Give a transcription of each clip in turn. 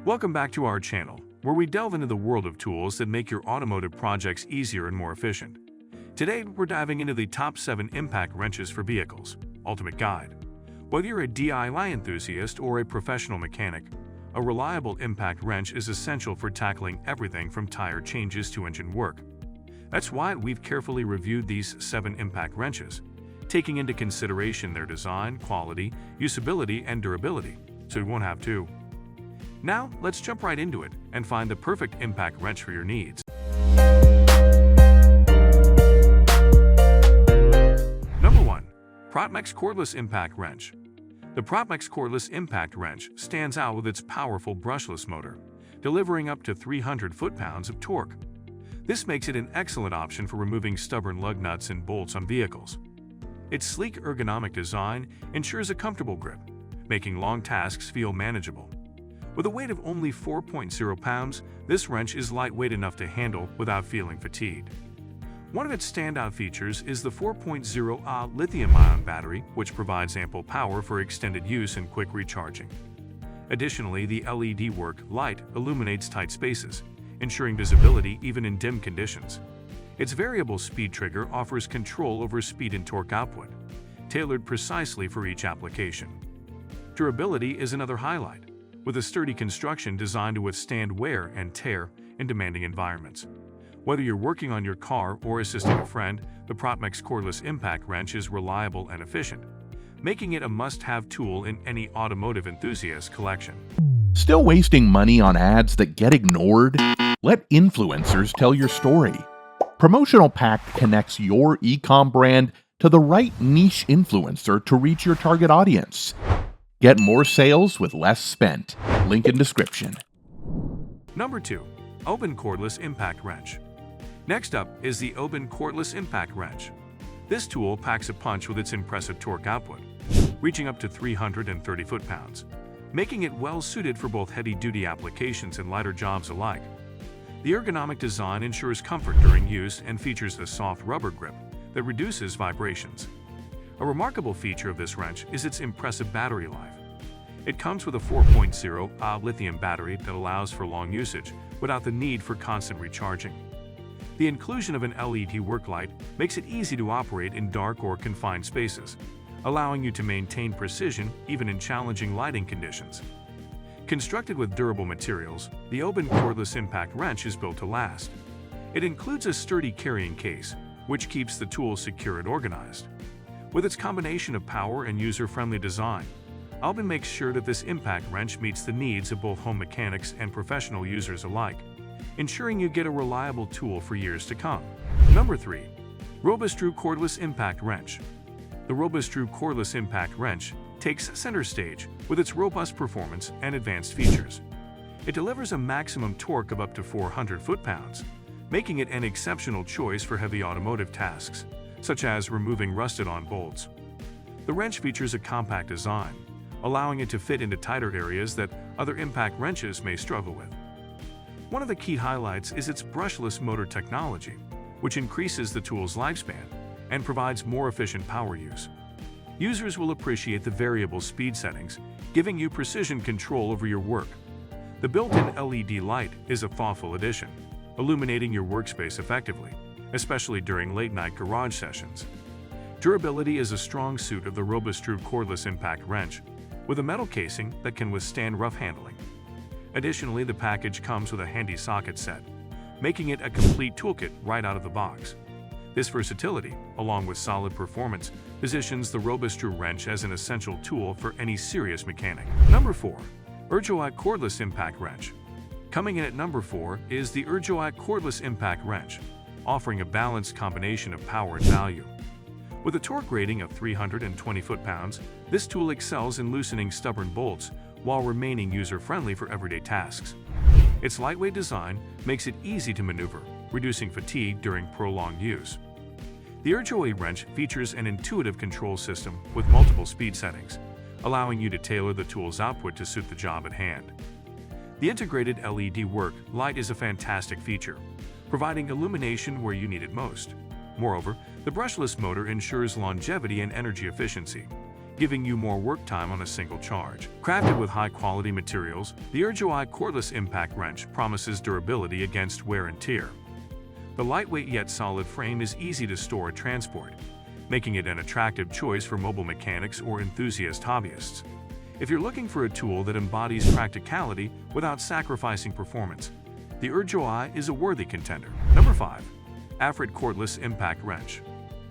Welcome back to our channel, where we delve into the world of tools that make your automotive projects easier and more efficient. Today, we're diving into the top 7 impact wrenches for vehicles. Ultimate Guide. Whether you're a DIY enthusiast or a professional mechanic, a reliable impact wrench is essential for tackling everything from tire changes to engine work. That's why we've carefully reviewed these 7 impact wrenches, taking into consideration their design, quality, usability, and durability, so you won't have to. Now, let's jump right into it and find the perfect impact wrench for your needs. Number 1. Protmex Cordless Impact Wrench. The Protmex Cordless Impact Wrench stands out with its powerful brushless motor, delivering up to 300 foot-pounds of torque. This makes it an excellent option for removing stubborn lug nuts and bolts on vehicles. Its sleek ergonomic design ensures a comfortable grip, making long tasks feel manageable. With a weight of only 4.0 pounds, this wrench is lightweight enough to handle without feeling fatigued. One of its standout features is the 4.0 Ah lithium-ion battery, which provides ample power for extended use and quick recharging. Additionally, the LED work light illuminates tight spaces, ensuring visibility even in dim conditions. Its variable speed trigger offers control over speed and torque output, tailored precisely for each application. Durability is another highlight, with a sturdy construction designed to withstand wear and tear in demanding environments. Whether you're working on your car or assisting a friend, the Protmex Cordless Impact Wrench is reliable and efficient, making it a must-have tool in any automotive enthusiast collection. Still wasting money on ads that get ignored? Let influencers tell your story. Promotional Pack connects your e-com brand to the right niche influencer to reach your target audience. Get more sales with less spent. Link in description. Number 2. Aoben Cordless Impact Wrench. Next up is the Aoben Cordless Impact Wrench. This tool packs a punch with its impressive torque output, reaching up to 330 foot-pounds, making it well-suited for both heavy-duty applications and lighter jobs alike. The ergonomic design ensures comfort during use and features a soft rubber grip that reduces vibrations. A remarkable feature of this wrench is its impressive battery life. It comes with a 4.0 Ah lithium battery that allows for long usage without the need for constant recharging. The inclusion of an LED work light makes it easy to operate in dark or confined spaces, allowing you to maintain precision even in challenging lighting conditions. Constructed with durable materials, the Aoben Cordless Impact Wrench is built to last. It includes a sturdy carrying case, which keeps the tool secure and organized. With its combination of power and user-friendly design, Aoben makes sure that this impact wrench meets the needs of both home mechanics and professional users alike, ensuring you get a reliable tool for years to come. Number 3. Robustrue Cordless Impact Wrench. The Robustrue Cordless Impact Wrench takes center stage with its robust performance and advanced features. It delivers a maximum torque of up to 400 foot-pounds, making it an exceptional choice for heavy automotive tasks, such as removing rusted-on bolts. The wrench features a compact design, allowing it to fit into tighter areas that other impact wrenches may struggle with. One of the key highlights is its brushless motor technology, which increases the tool's lifespan and provides more efficient power use. Users will appreciate the variable speed settings, giving you precision control over your work. The built-in LED light is a thoughtful addition, illuminating your workspace effectively, especially during late-night garage sessions. Durability is a strong suit of the Robustrue Cordless Impact Wrench, with a metal casing that can withstand rough handling. Additionally, the package comes with a handy socket set, making it a complete toolkit right out of the box. This versatility, along with solid performance, positions the Robustrue wrench as an essential tool for any serious mechanic. Number 4. Urjoai Cordless Impact Wrench. Coming in at number 4 is the Urjoai Cordless Impact Wrench, offering a balanced combination of power and value. With a torque rating of 320 foot-pounds, this tool excels in loosening stubborn bolts while remaining user-friendly for everyday tasks. Its lightweight design makes it easy to maneuver, reducing fatigue during prolonged use. The Urjoai wrench features an intuitive control system with multiple speed settings, allowing you to tailor the tool's output to suit the job at hand. The integrated LED work light is a fantastic feature, providing illumination where you need it most. Moreover, the brushless motor ensures longevity and energy efficiency, giving you more work time on a single charge. Crafted with high-quality materials, the Urjoai cordless impact wrench promises durability against wear and tear. The lightweight yet solid frame is easy to store and transport, making it an attractive choice for mobile mechanics or enthusiast hobbyists. If you're looking for a tool that embodies practicality without sacrificing performance, the Urjoai is a worthy contender. Number 5. Avhrit Cordless Impact Wrench.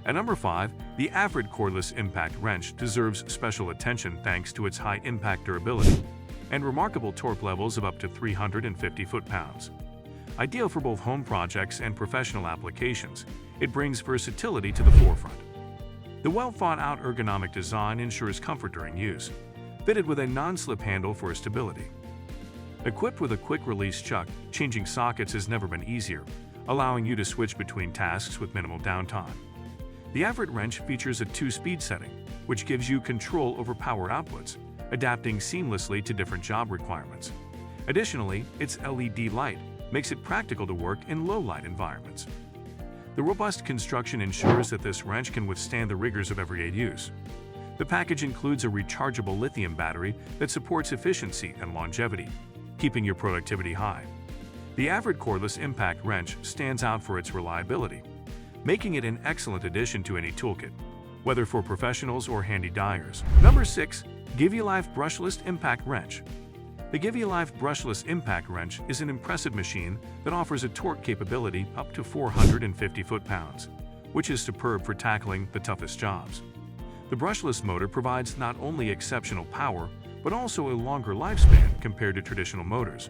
At number 5, the Avhrit Cordless Impact Wrench deserves special attention thanks to its high impact durability and remarkable torque levels of up to 350 foot-pounds. Ideal for both home projects and professional applications, it brings versatility to the forefront. The well-thought-out ergonomic design ensures comfort during use, fitted with a non-slip handle for stability. Equipped with a quick-release chuck, changing sockets has never been easier, allowing you to switch between tasks with minimal downtime. The Avhrit wrench features a 2-speed setting, which gives you control over power outputs, adapting seamlessly to different job requirements. Additionally, its LED light makes it practical to work in low-light environments. The robust construction ensures that this wrench can withstand the rigors of everyday use. The package includes a rechargeable lithium battery that supports efficiency and longevity, keeping your productivity high. The Avhrit Cordless Impact Wrench stands out for its reliability, making it an excellent addition to any toolkit, whether for professionals or handy dyers. Number 6. GeveeLife Brushless Impact Wrench. The GeveeLife Brushless Impact Wrench is an impressive machine that offers a torque capability up to 450 foot-pounds, which is superb for tackling the toughest jobs. The brushless motor provides not only exceptional power, but also a longer lifespan compared to traditional motors.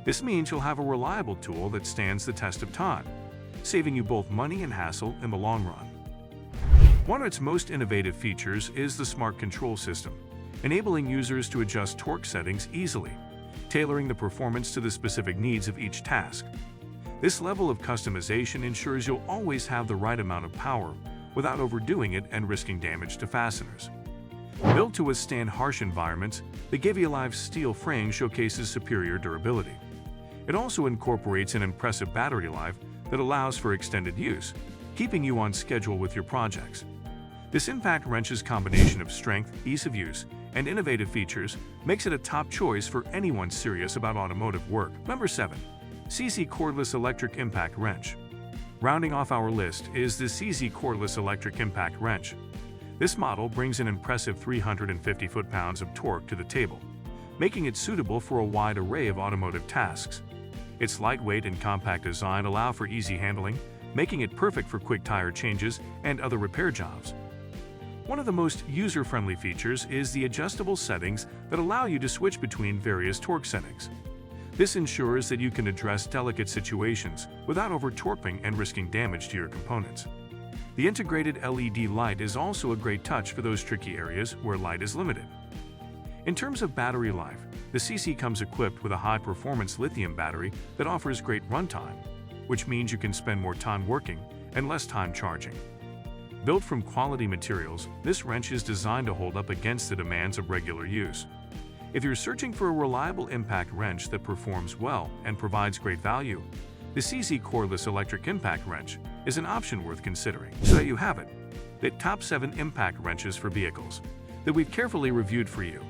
This means you'll have a reliable tool that stands the test of time, saving you both money and hassle in the long run. One of its most innovative features is the smart control system, enabling users to adjust torque settings easily, tailoring the performance to the specific needs of each task. This level of customization ensures you'll always have the right amount of power without overdoing it and risking damage to fasteners. Built to withstand harsh environments, the GeveeLife steel frame showcases superior durability. It also incorporates an impressive battery life that allows for extended use, keeping you on schedule with your projects. This impact wrench's combination of strength, ease of use, and innovative features makes it a top choice for anyone serious about automotive work. Number 7. Seesii Cordless Electric Impact Wrench. Rounding off our list is the Seesii Cordless Electric Impact Wrench. This model brings an impressive 350 foot-pounds of torque to the table, making it suitable for a wide array of automotive tasks. Its lightweight and compact design allow for easy handling, making it perfect for quick tire changes and other repair jobs. One of the most user-friendly features is the adjustable settings that allow you to switch between various torque settings. This ensures that you can address delicate situations without over-torquing and risking damage to your components. The integrated LED light is also a great touch for those tricky areas where light is limited. In terms of battery life, the Seesii comes equipped with a high-performance lithium battery that offers great runtime, which means you can spend more time working and less time charging. Built from quality materials, this wrench is designed to hold up against the demands of regular use. If you're searching for a reliable impact wrench that performs well and provides great value, the Seesii Cordless Electric Impact Wrench is an option worth considering. So there you have it, the top 7 impact wrenches for vehicles that we've carefully reviewed for you.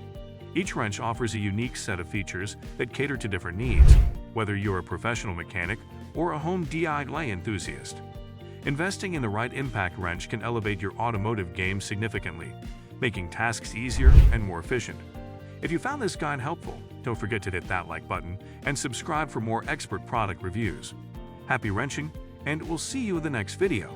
Each wrench offers a unique set of features that cater to different needs, whether you're a professional mechanic or a home DIY enthusiast. Investing in the right impact wrench can elevate your automotive game significantly, making tasks easier and more efficient. If you found this guide helpful, don't forget to hit that like button and subscribe for more expert product reviews. Happy wrenching, and we'll see you in the next video.